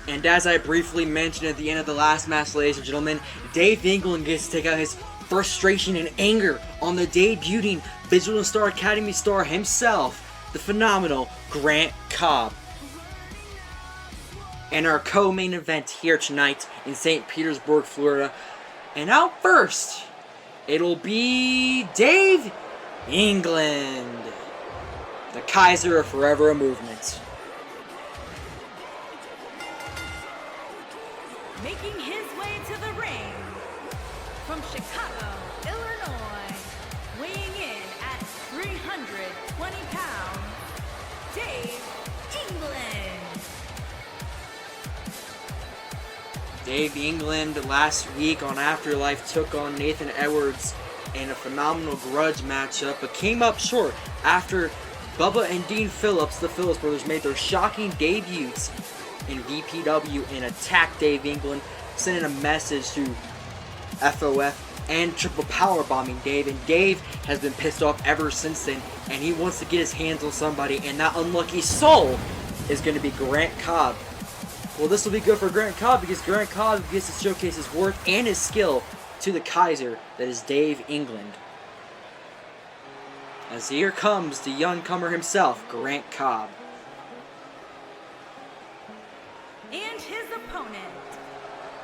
And as I briefly mentioned at the end of the last match, ladies and gentlemen, Dave England gets to take out his frustration and anger on the debuting Visual Star Academy star himself, the phenomenal Grant Cobb. And our co-main event here tonight in St. Petersburg, Florida. And out first, it'll be Dave England, the Kaiser of Forever Movement. Making his way to the ring from Chicago, Illinois, weighing in at 320 pounds, Dave England. Dave England last week on Afterlife took on Nathan Edwards in a phenomenal grudge matchup, but came up short after Bubba and Dean Phillips, the Phillips brothers, made their shocking debuts in VPW and attacked Dave England, sending a message to FOF and triple power bombing Dave. And Dave has been pissed off ever since then, and he wants to get his hands on somebody, and that unlucky soul is going to be Grant Cobb. Well, this will be good for Grant Cobb because Grant Cobb gets to showcase his worth and his skill to the Kaiser that is Dave England. As here comes the young comer himself, Grant Cobb. And his opponent,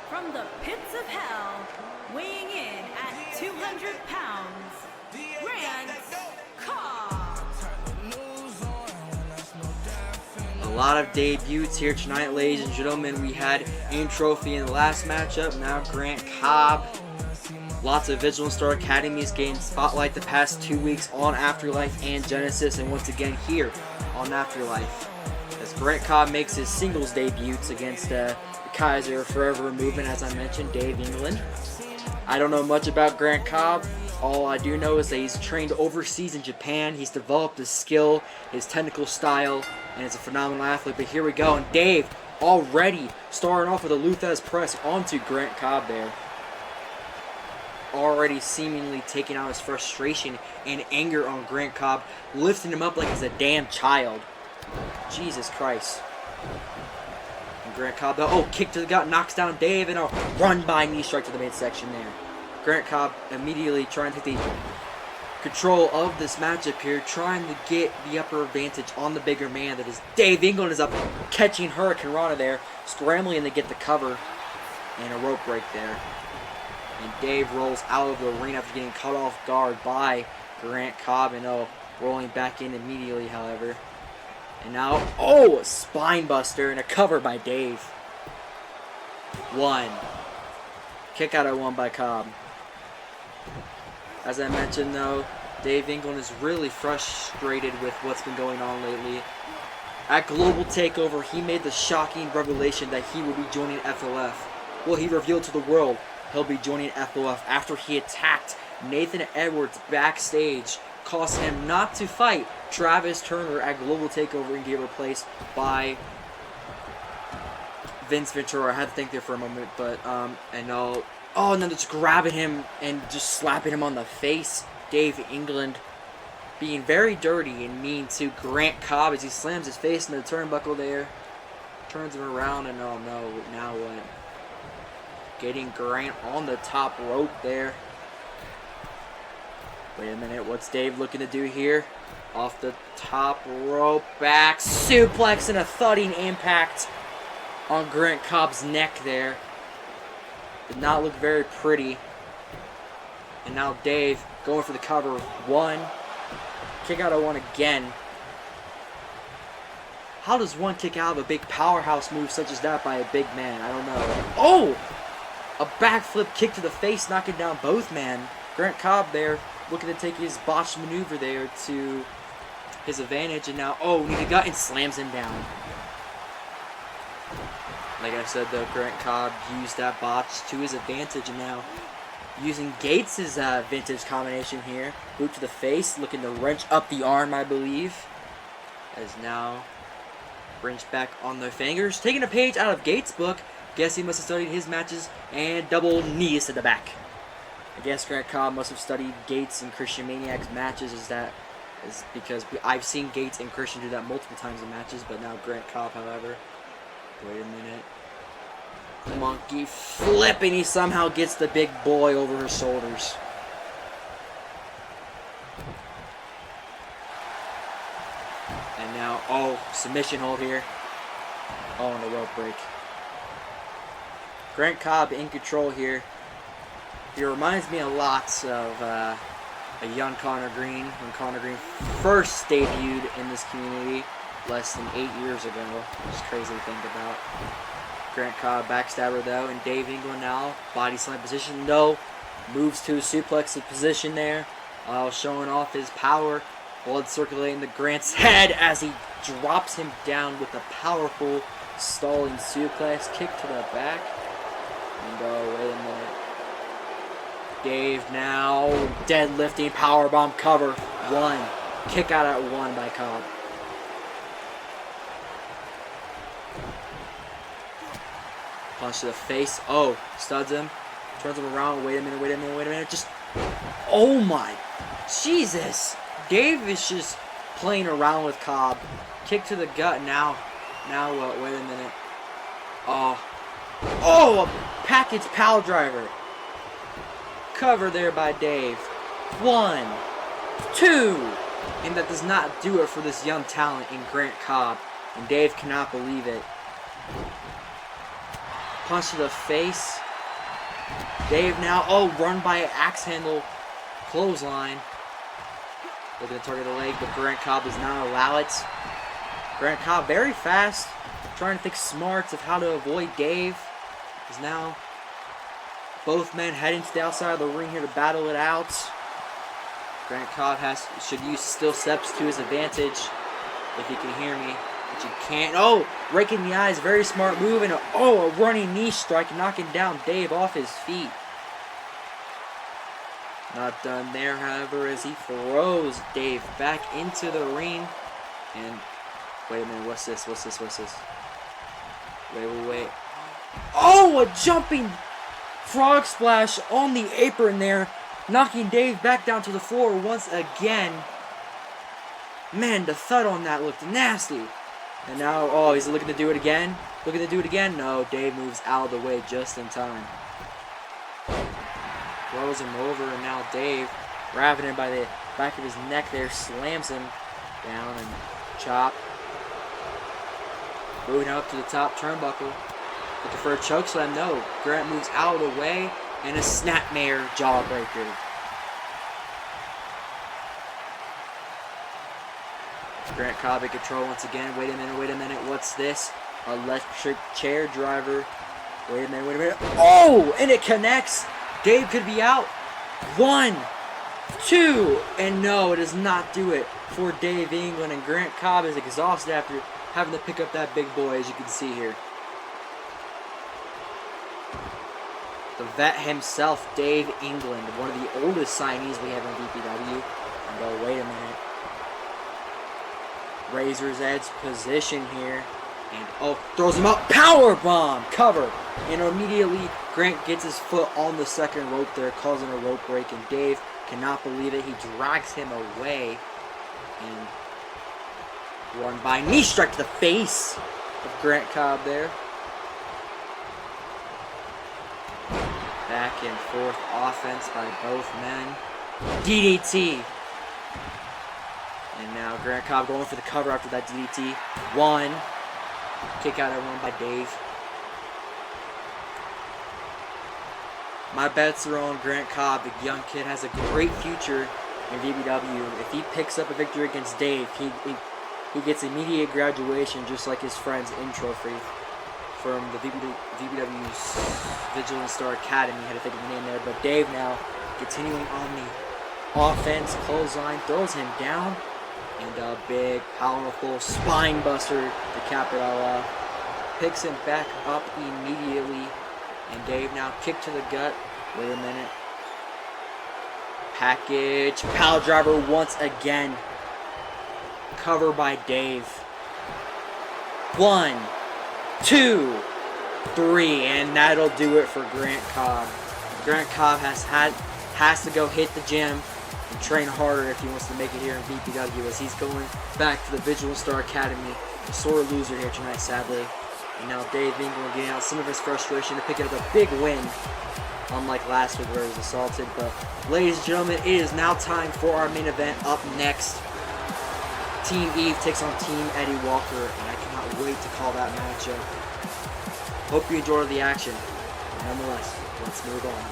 from the pits of hell, weighing in at 200 pounds, Grant Cobb. A lot of debuts here tonight, ladies and gentlemen. We had Aim Trophy in the last matchup, now Grant Cobb. Lots of Vigilant Star Academies gained spotlight the past 2 weeks on Afterlife and Genesis, and once again here on Afterlife. As Grant Cobb makes his singles debuts against the Kaiser Forever Movement, as I mentioned, Dave England. I don't know much about Grant Cobb. All I do know is that he's trained overseas in Japan. He's developed his skill, his technical style, and is a phenomenal athlete. But here we go, and Dave already starting off with a Luthez press onto Grant Cobb there. Already seemingly taking out his frustration and anger on Grant Cobb, lifting him up like he's a damn child. Jesus Christ. And Grant Cobb, though, kick to the gut, knocks down Dave, and a run-by knee strike to the midsection there. Grant Cobb immediately trying to take the control of this matchup here, trying to get the upper advantage on the bigger man. That is Dave England is up, catching Hurricane Rana there, scrambling to get the cover, and a rope break there. And Dave rolls out of the arena after getting caught off guard by Grant Cobb, and rolling back in immediately, however. And now, a spine buster and a cover by Dave. One. Kick out at one by Cobb. As I mentioned, though, Dave England is really frustrated with what's been going on lately. At Global TakeOver, he made the shocking revelation that he will be joining FOF. Well, he revealed to the world he'll be joining FOF after he attacked Nathan Edwards backstage, causing him not to fight Travis Turner at Global TakeOver and get replaced by Vince Ventura. I had to think there for a moment, but and then just grabbing him and just slapping him on the face. Dave England being very dirty and mean to Grant Cobb as he slams his face in the turnbuckle there, turns him around, and oh no, now what? Getting Grant on the top rope there. Wait a minute, what's Dave looking to do here? Off the top rope, back suplex and a thudding impact on Grant Cobb's neck there. Did not look very pretty. And now Dave going for the cover. One. Kick out of one again. How does one kick out of a big powerhouse move such as that by a big man? I don't know. Oh! A backflip kick to the face, knocking down both men. Grant Cobb there looking to take his botched maneuver there to his advantage. And now, knee to gut, and slams him down. Like I said, though, Grant Cobb used that botch to his advantage, and now using Gates' vintage combination here. Boot to the face, looking to wrench up the arm, I believe. As now, wrench back on the fingers. Taking a page out of Gates' book. Guess he must have studied his matches, and double knees to the back. I guess Grant Cobb must have studied Gates and Christian Maniac's matches, is because I've seen Gates and Christian do that multiple times in matches, but now Grant Cobb, however. Wait a minute. Monkey flip, and he somehow gets the big boy over her shoulders. And now, oh, submission hold here. Oh, and a rope break. Grant Cobb in control here. He reminds me a lot of a young Connor Green when Connor Green first debuted in this community less than 8 years ago. Just crazy to think about. Grant Cobb backstabber though, and Dave England now body slam position. No, moves to a suplex position there, showing off his power. Blood circulating to Grant's head as he drops him down with a powerful stalling suplex kick to the back. And wait a minute. Dave now deadlifting powerbomb cover. One. Kick out at one by Cobb. Punch to the face. Oh, studs him. Turns him around. Wait a minute. Just, oh my, Jesus. Dave is just playing around with Cobb. Kick to the gut now. Now what? Wait a minute. Oh, a package pile driver. Cover there by Dave. 1, 2. And that does not do it for this young talent in Grant Cobb. And Dave cannot believe it. Punch to the face. Dave now, run by an axe handle clothesline. Looking to target the leg, but Grant Cobb does not allow it. Grant Cobb very fast, trying to think smarts of how to avoid Dave. Is now both men heading to the outside of the ring here to battle it out. Grant Cobb should use steel steps to his advantage, if you can hear me. But you can't. Oh, raking the eyes, very smart move, and a running knee strike, knocking down Dave off his feet. Not done there, however, as he throws Dave back into the ring. And wait a minute, what's this? Wait. Oh, a jumping frog splash on the apron there, knocking Dave back down to the floor once again. Man, the thud on that looked nasty. And now, he's looking to do it again. No, Dave moves out of the way just in time. Throws him over, and now Dave, grabbing him by the back of his neck there, slams him down and chop. Moving up to the top turnbuckle. Looking for a chokeslam. No. Grant moves out of the way, and a snapmare jawbreaker. Grant Cobb in control once again. Wait a minute. What's this? Electric chair driver. Wait a minute. Oh, and it connects. Dave could be out. 1, 2, and no, it does not do it for Dave England. And Grant Cobb is exhausted after having to pick up that big boy, as you can see here. The vet himself, Dave England, one of the oldest signees we have in VPW. And wait a minute. Razor's Edge position here. And throws him up. Power bomb cover. And immediately Grant gets his foot on the second rope there, causing a rope break. And Dave cannot believe it. He drags him away. And run by knee strike to the face of Grant Cobb there. Back and forth offense by both men. DDT. And now Grant Cobb going for the cover after that DDT. 1. Kick out at 1 by Dave. My bets are on Grant Cobb. The young kid has a great future in VPW. If he picks up a victory against Dave, he gets immediate graduation, just like his friend's in trophy from the VPW's Vigilant Star Academy. I had to think of the name there. But Dave now continuing on the offense. Clothesline throws him down. And a big, powerful spine buster to cap it all off. Picks him back up immediately. And Dave now kick to the gut. Wait a minute. Package. Pile driver once again. Cover by Dave. 1, 2, 3. And that'll do it for Grant Cobb. Grant Cobb has to go hit the gym and train harder if he wants to make it here in VPW, as he's going back to the Vigilant Star Academy. A sore loser here tonight, sadly. And now Dave England getting out some of his frustration to pick up a big win. Unlike last week where he was assaulted. But ladies and gentlemen, it is now time for our main event. Up next, Team Eve takes on Team Eddie Walker. And I cannot wait to call that matchup. Hope you enjoyed the action. Nonetheless, let's move on.